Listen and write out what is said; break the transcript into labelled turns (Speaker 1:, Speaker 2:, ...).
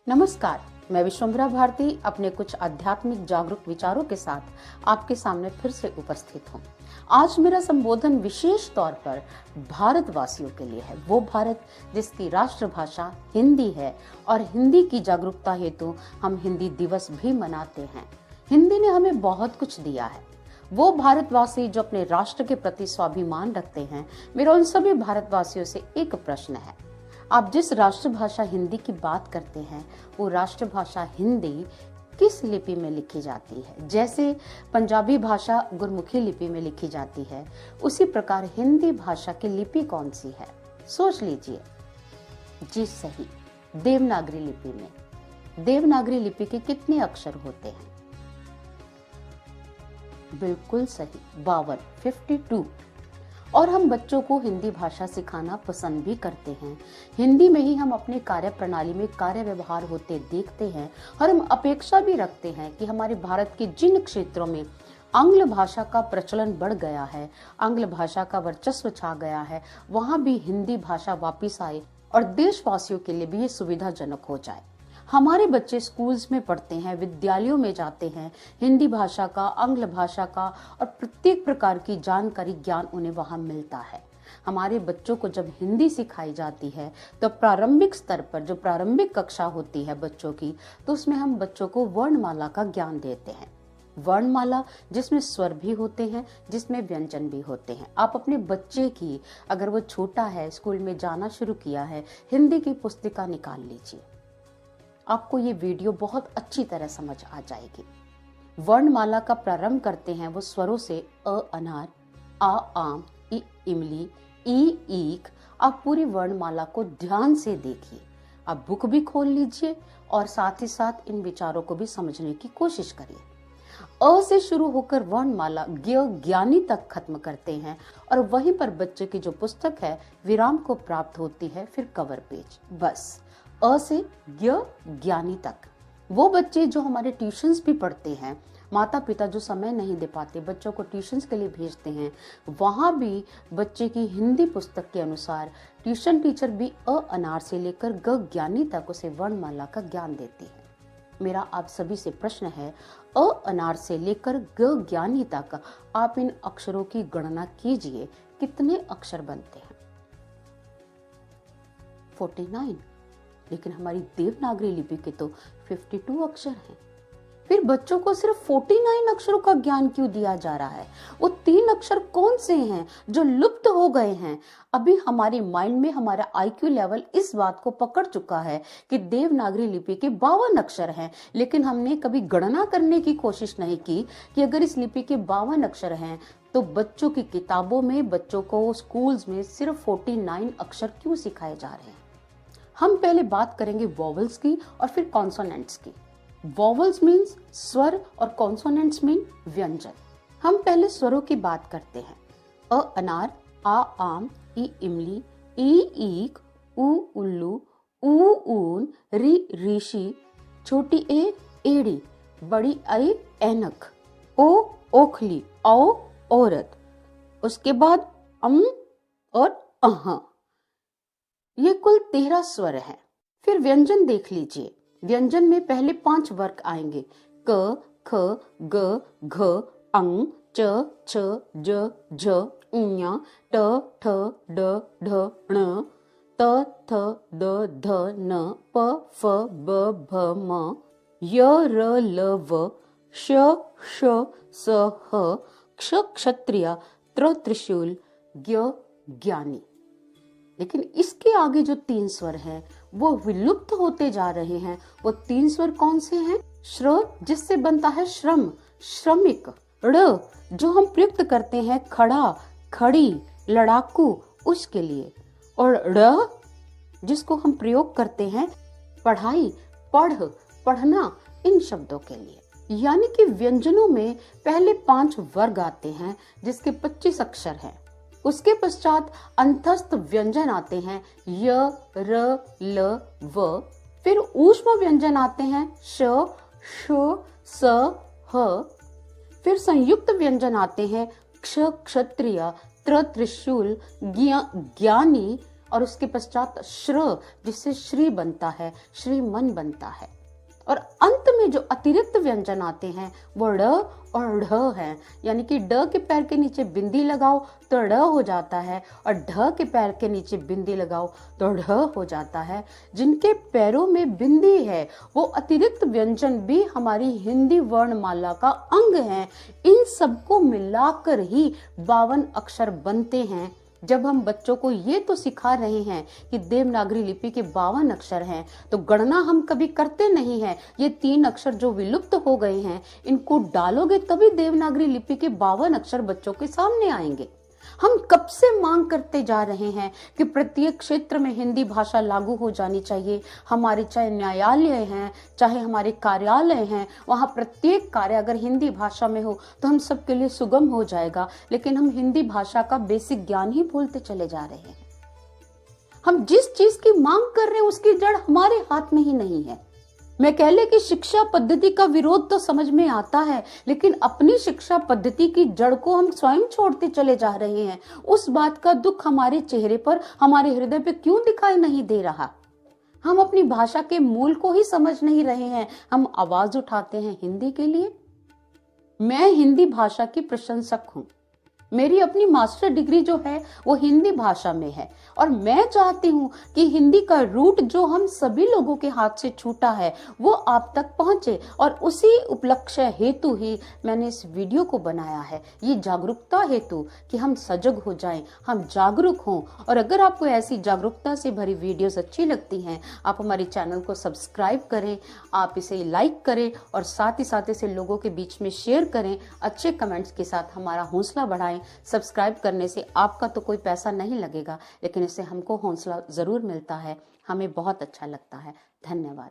Speaker 1: नमस्कार, मैं विश्वम्भरा भारती अपने कुछ आध्यात्मिक जागरूक विचारों के साथ आपके सामने फिर से उपस्थित हूँ। आज मेरा संबोधन विशेष तौर पर भारतवासियों के लिए है। वो भारत जिसकी राष्ट्रभाषा हिंदी है और हिंदी की जागरूकता हेतु हम हिंदी दिवस भी मनाते हैं। हिंदी ने हमें बहुत कुछ दिया है। वो भारतवासी जो अपने राष्ट्र के प्रति स्वाभिमान रखते हैं, मेरा उन सभी भारतवासियों से एक प्रश्न है। आप जिस राष्ट्रभाषा हिंदी की बात करते हैं, वो राष्ट्रभाषा हिंदी किस लिपि में लिखी जाती है? जैसे पंजाबी भाषा गुरमुखी लिपि में लिखी जाती है, उसी प्रकार हिंदी भाषा की लिपि कौन सी है? सोच लीजिए। जी सही, देवनागरी लिपि में। देवनागरी लिपि के कितने अक्षर होते हैं? बिल्कुल सही, 52, 52। और हम बच्चों को हिंदी भाषा सिखाना पसंद भी करते हैं। हिंदी में ही हम अपने कार्य प्रणाली में कार्य व्यवहार होते देखते हैं और हम अपेक्षा भी रखते हैं कि हमारे भारत के जिन क्षेत्रों में आंग्ल भाषा का प्रचलन बढ़ गया है, आंग्ल भाषा का वर्चस्व छा गया है, वहां भी हिंदी भाषा वापिस आए और देशवासियों के लिए भी ये सुविधाजनक हो जाए। हमारे बच्चे स्कूल्स में पढ़ते हैं, विद्यालयों में जाते हैं, हिंदी भाषा का, आंग्ल भाषा का और प्रत्येक प्रकार की जानकारी, ज्ञान उन्हें वहां मिलता है। हमारे बच्चों को जब हिंदी सिखाई जाती है तो प्रारंभिक स्तर पर जो प्रारंभिक कक्षा होती है बच्चों की, तो उसमें हम बच्चों को वर्णमाला का ज्ञान देते हैं। वर्णमाला जिसमें स्वर भी होते हैं, जिसमें व्यंजन भी होते हैं। आप अपने बच्चे की, अगर वो छोटा है, स्कूल में जाना शुरू किया है, हिंदी की पुस्तिका निकाल लीजिए, आपको ये वीडियो बहुत अच्छी तरह समझ आ जाएगी। वर्णमाला का प्रारंभ करते हैं वो स्वरों से। अ अनार, आ आम, इ इमली, ई ईक। आप पूरी वर्णमाला को ध्यान से देखिए। आप बुक भी खोल लीजिए और साथ ही साथ इन विचारों को भी समझने की कोशिश करिए। अ से शुरू होकर वर्णमाला ज्ञानी तक खत्म करते हैं और वहीं पर बच्चे की जो पुस्तक है विराम को प्राप्त होती है, फिर कवर पेज। बस अ से ज्ञानी तक। वो बच्चे जो हमारे ट्यूशंस भी पढ़ते हैं, माता पिता जो समय नहीं दे पाते, बच्चों को ट्यूशंस के लिए भेजते हैं, वहां भी बच्चे की हिंदी पुस्तक के अनुसार ट्यूशन टीचर भी अ अनार से लेकर ग ज्ञानी तक उसे वर्णमाला का ज्ञान देती है। मेरा आप सभी से प्रश्न है, अ अनार से लेकर ग ज्ञानी तक आप इन अक्षरों की गणना कीजिए, कितने अक्षर बनते हैं? 49। लेकिन हमारी देवनागरी लिपि के तो 52 अक्षर हैं। फिर बच्चों को सिर्फ 49 अक्षरों का ज्ञान क्यों दिया जा रहा है? वो 3 अक्षर कौन से हैं जो लुप्त हो गए हैं? अभी हमारे माइंड में हमारा IQ लेवल इस बात को पकड़ चुका है कि देवनागरी लिपि के 52 अक्षर हैं, लेकिन हमने कभी गणना करने की कोशिश नहीं की कि अगर इस लिपि के 52 अक्षर हैं तो बच्चों की किताबों में, बच्चों को स्कूल्स में सिर्फ 49 अक्षर क्यों सिखाए जा रहे हैं। हम पहले बात करेंगे वॉवल्स की और फिर कॉन्सोनेंट्स की। वॉवल्स मीन्स स्वर और कॉन्सोनेंट्स मीन व्यंजन। हम पहले स्वरों की बात करते हैं। अ अनार, आ आम, ई इमली, ई ईक, उ उल्लू, ऊ ऊन, री ऋषि, छोटी ए एड़ी, बड़ी आई ऐनक, ओ ओखली, औ औरत। उसके बाद और अहा। ये कुल 13 स्वर हैं। फिर व्यंजन देख लीजिए। व्यंजन में पहले 5 वर्ग आएंगे। क, ख, ग, घ, अंग, च, छ, ज, झ, ञ, ट, ठ, ड, ढ, ण, त, थ, द, ध, न, प, फ, ब, भ, म, य, र, ल, व, श, श, स, ह, क्ष क्षत्रिय, त्र त्रिशूल, ज्ञानी। लेकिन इसके आगे जो 3 स्वर हैं वो विलुप्त होते जा रहे हैं। वो 3 स्वर कौन से हैं? श्र जिससे बनता है श्रम, श्रमिक। ड़ जो हम प्रयुक्त करते हैं खड़ा, खड़ी, लड़ाकू, उसके लिए। और ड़ जिसको हम प्रयोग करते हैं पढ़ाई, पढ़, पढ़ना, इन शब्दों के लिए। यानी कि व्यंजनों में पहले 5 वर्ग आते हैं जिसके 25 अक्षर हैं। उसके पश्चात अंतस्थ व्यंजन आते हैं, य, र, ल, व। फिर ऊष्म व्यंजन आते हैं, श, श, स, ह। फिर संयुक्त व्यंजन आते हैं, क्ष क्षत्रिय, त्र त्रिशूल, ज्ञानी और उसके पश्चात श्र, जिससे श्री बनता है, श्रीमन बनता है। और अंत में जो अतिरिक्त व्यंजन आते हैं वो ड और ढ है, यानी कि ड के पैर के नीचे बिंदी लगाओ तो ड हो जाता है, और ढ के पैर के नीचे बिंदी लगाओ तो ढ हो जाता है। जिनके पैरों में बिंदी है वो अतिरिक्त व्यंजन भी हमारी हिंदी वर्णमाला का अंग है। इन सबको मिलाकर ही 52 अक्षर बनते हैं। जब हम बच्चों को ये तो सिखा रहे हैं कि देवनागरी लिपि के 52 अक्षर हैं, तो गणना हम कभी करते नहीं हैं। ये 3 अक्षर जो विलुप्त हो गए हैं, इनको डालोगे तभी देवनागरी लिपि के 52 अक्षर बच्चों के सामने आएंगे। हम कब से मांग करते जा रहे हैं कि प्रत्येक क्षेत्र में हिंदी भाषा लागू हो जानी चाहिए। हमारे चाहे न्यायालय हैं, चाहे हमारे कार्यालय हैं, वहाँ प्रत्येक कार्य अगर हिंदी भाषा में हो तो हम सबके लिए सुगम हो जाएगा। लेकिन हम हिंदी भाषा का बेसिक ज्ञान ही भूलते चले जा रहे हैं। हम जिस चीज की मांग कर रहे हैं उसकी जड़ हमारे हाथ में ही नहीं है। मैं कह ले कि शिक्षा पद्धति का विरोध तो समझ में आता है, लेकिन अपनी शिक्षा पद्धति की जड़ को हम स्वयं छोड़ते चले जा रहे हैं। उस बात का दुख हमारे चेहरे पर, हमारे हृदय पे क्यों दिखाई नहीं दे रहा? हम अपनी भाषा के मूल को ही समझ नहीं रहे हैं। हम आवाज उठाते हैं हिंदी के लिए। मैं हिंदी भाषा की प्रशंसक हूँ। मेरी अपनी मास्टर डिग्री जो है वो हिंदी भाषा में है, और मैं चाहती हूँ कि हिंदी का रूट जो हम सभी लोगों के हाथ से छूटा है वो आप तक पहुंचे। और उसी उपलक्ष्य हेतु ही मैंने इस वीडियो को बनाया है, ये जागरूकता हेतु कि हम सजग हो जाएं, हम जागरूक हों। और अगर आपको ऐसी जागरूकता से भरी वीडियोस अच्छी लगती हैं, आप हमारे चैनल को सब्सक्राइब करें, आप इसे लाइक करें और साथ ही साथ इसे लोगों के बीच में शेयर करें। अच्छे कमेंट्स के साथ हमारा हौसला बढ़ाएं। सब्सक्राइब करने से आपका तो कोई पैसा नहीं लगेगा, लेकिन इससे हमको हौसला जरूर मिलता है, हमें बहुत अच्छा लगता है। धन्यवाद।